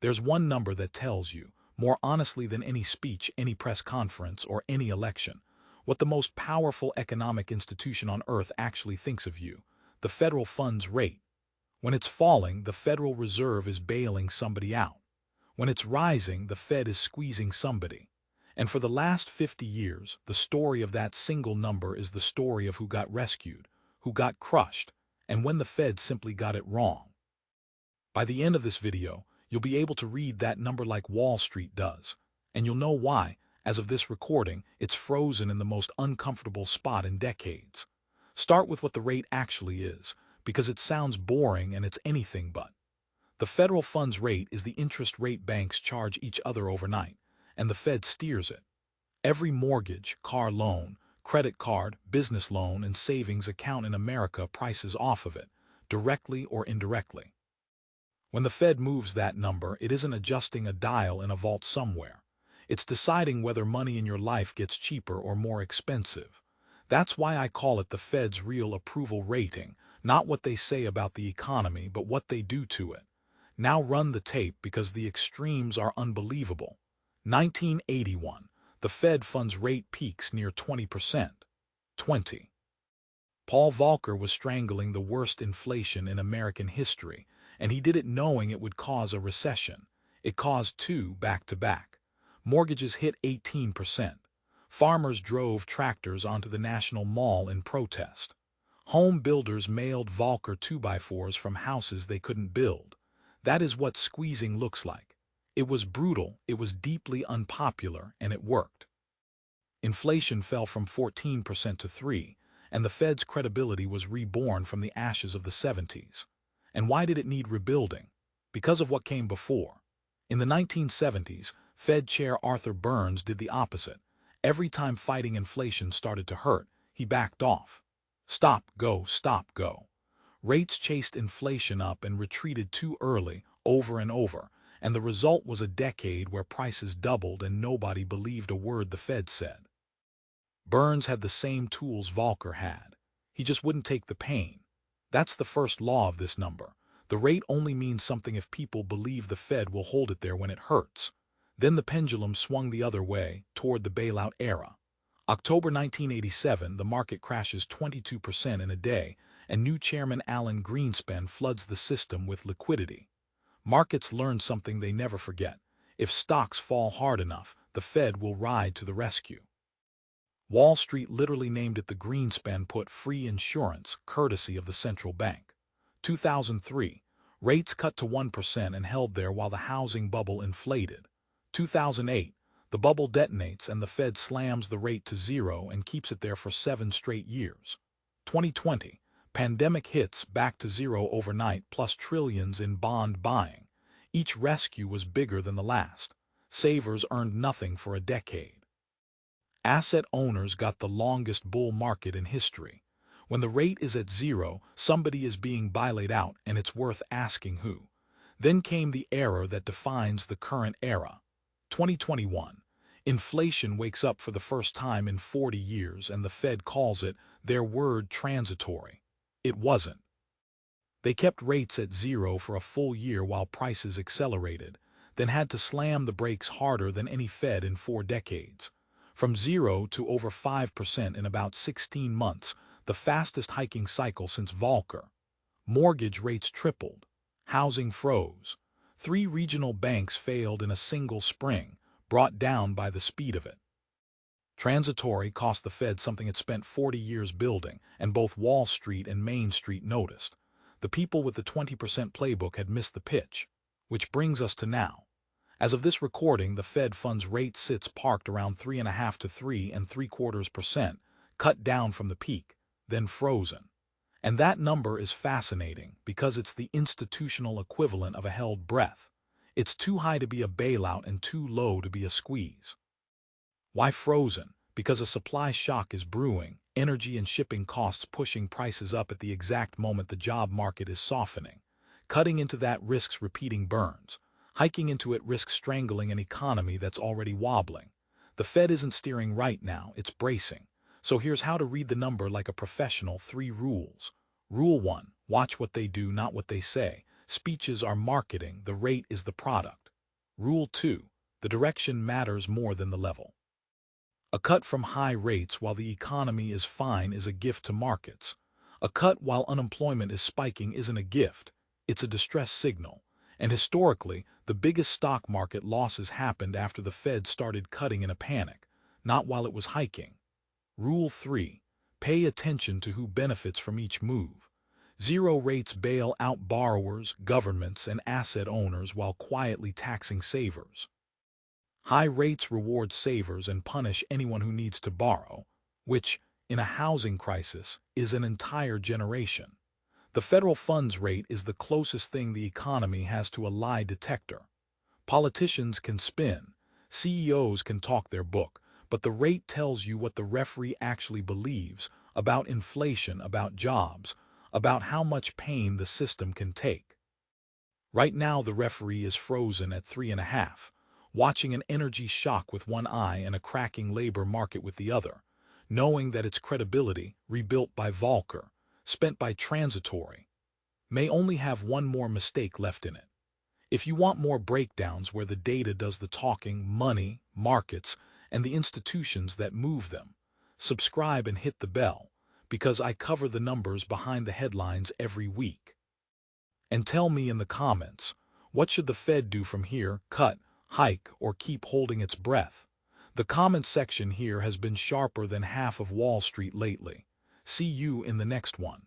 There's one number that tells you, more honestly than any speech, any press conference, or any election, what the most powerful economic institution on earth actually thinks of you: the federal funds rate. When it's falling, the Federal Reserve is bailing somebody out. When it's rising, the Fed is squeezing somebody. And for the last 50 years, the story of that single number is the story of who got rescued, who got crushed, and when the Fed simply got it wrong. By the end of this video, you'll be able to read that number like Wall Street does. And you'll know why, as of this recording, it's frozen in the most uncomfortable spot in decades. Start with what the rate actually is, because it sounds boring and it's anything but. The federal funds rate is the interest rate banks charge each other overnight, and the Fed steers it. Every mortgage, car loan, credit card, business loan, and savings account in America prices off of it, directly or indirectly. When the Fed moves that number, it isn't adjusting a dial in a vault somewhere. It's deciding whether money in your life gets cheaper or more expensive. That's why I call it the Fed's real approval rating, not what they say about the economy, but what they do to it. Now run the tape because the extremes are unbelievable. 1981, the Fed funds rate peaks near 20%. 20. Paul Volcker was strangling the worst inflation in American history, and he did it knowing it would cause a recession. It caused two back-to-back. Mortgages hit 18%. Farmers drove tractors onto the National Mall in protest. Home builders mailed Volcker 2x4s from houses they couldn't build. That is what squeezing looks like. It was brutal, it was deeply unpopular, and it worked. Inflation fell from 14% to 3%, and the Fed's credibility was reborn from the ashes of the 70s. And why did it need rebuilding? Because of what came before. In the 1970s, Fed Chair Arthur Burns did the opposite. Every time fighting inflation started to hurt, he backed off. Stop, go, stop, go. Rates chased inflation up and retreated too early, over and over, and the result was a decade where prices doubled and nobody believed a word the Fed said. Burns had the same tools Volcker had. He just wouldn't take the pain. That's the first law of this number. The rate only means something if people believe the Fed will hold it there when it hurts. Then the pendulum swung the other way, toward the bailout era. October 1987, the market crashes 22% in a day, and new chairman Alan Greenspan floods the system with liquidity. Markets learn something they never forget. If stocks fall hard enough, the Fed will ride to the rescue. Wall Street literally named it the Greenspan put, free insurance, courtesy of the central bank. 2003, rates cut to 1% and held there while the housing bubble inflated. 2008, the bubble detonates and the Fed slams the rate to 0 and keeps it there for 7 straight years. 2020, pandemic hits, back to 0 overnight, plus trillions in bond buying. Each rescue was bigger than the last. Savers earned nothing for a decade. Asset owners got the longest bull market in history. When the rate is at 0, somebody is being bailout out, and it's worth asking who. Then came the era that defines the current era. 2021. Inflation wakes up for the first time in 40 years, and the Fed calls it, their word, transitory. It wasn't. They kept rates at 0 for a full year while prices accelerated, then had to slam the brakes harder than any Fed in 4 decades. From 0 to over 5% in about 16 months, the fastest hiking cycle since Volcker. Mortgage rates tripled. Housing froze. 3 regional banks failed in a single spring, brought down by the speed of it. Transitory cost the Fed something it spent 40 years building, and both Wall Street and Main Street noticed. The people with the 20% playbook had missed the pitch. Which brings us to now. As of this recording, the Fed funds rate sits parked around 3.5 to 3.75%, cut down from the peak, then frozen. And that number is fascinating because it's the institutional equivalent of a held breath. It's too high to be a bailout and too low to be a squeeze. Why frozen? Because a supply shock is brewing, energy and shipping costs pushing prices up at the exact moment the job market is softening. Cutting into that risks repeating Burns. Hiking into it risks strangling an economy that's already wobbling. The Fed isn't steering right now, it's bracing. So here's how to read the number like a professional. 3 rules. Rule 1, watch what they do, not what they say. Speeches are marketing, the rate is the product. Rule 2. The direction matters more than the level. A cut from high rates while the economy is fine is a gift to markets. A cut while unemployment is spiking isn't a gift, it's a distress signal. And historically, the biggest stock market losses happened after the Fed started cutting in a panic, not while it was hiking. Rule 3. Pay attention to who benefits from each move. Zero rates bail out borrowers, governments, and asset owners while quietly taxing savers. High rates reward savers and punish anyone who needs to borrow, which, in a housing crisis, is an entire generation. The federal funds rate is the closest thing the economy has to a lie detector. Politicians can spin, CEOs can talk their book, but the rate tells you what the referee actually believes about inflation, about jobs, about how much pain the system can take. Right now, the referee is frozen at 3.5, watching an energy shock with one eye and a cracking labor market with the other, knowing that its credibility, rebuilt by Volcker, spent by transitory, may only have one more mistake left in it. If you want more breakdowns where the data does the talking, money, markets, and the institutions that move them, subscribe and hit the bell, because I cover the numbers behind the headlines every week. And tell me in the comments, what should the Fed do from here? Cut, hike, or keep holding its breath? The comment section here has been sharper than half of Wall Street lately. See you in the next one.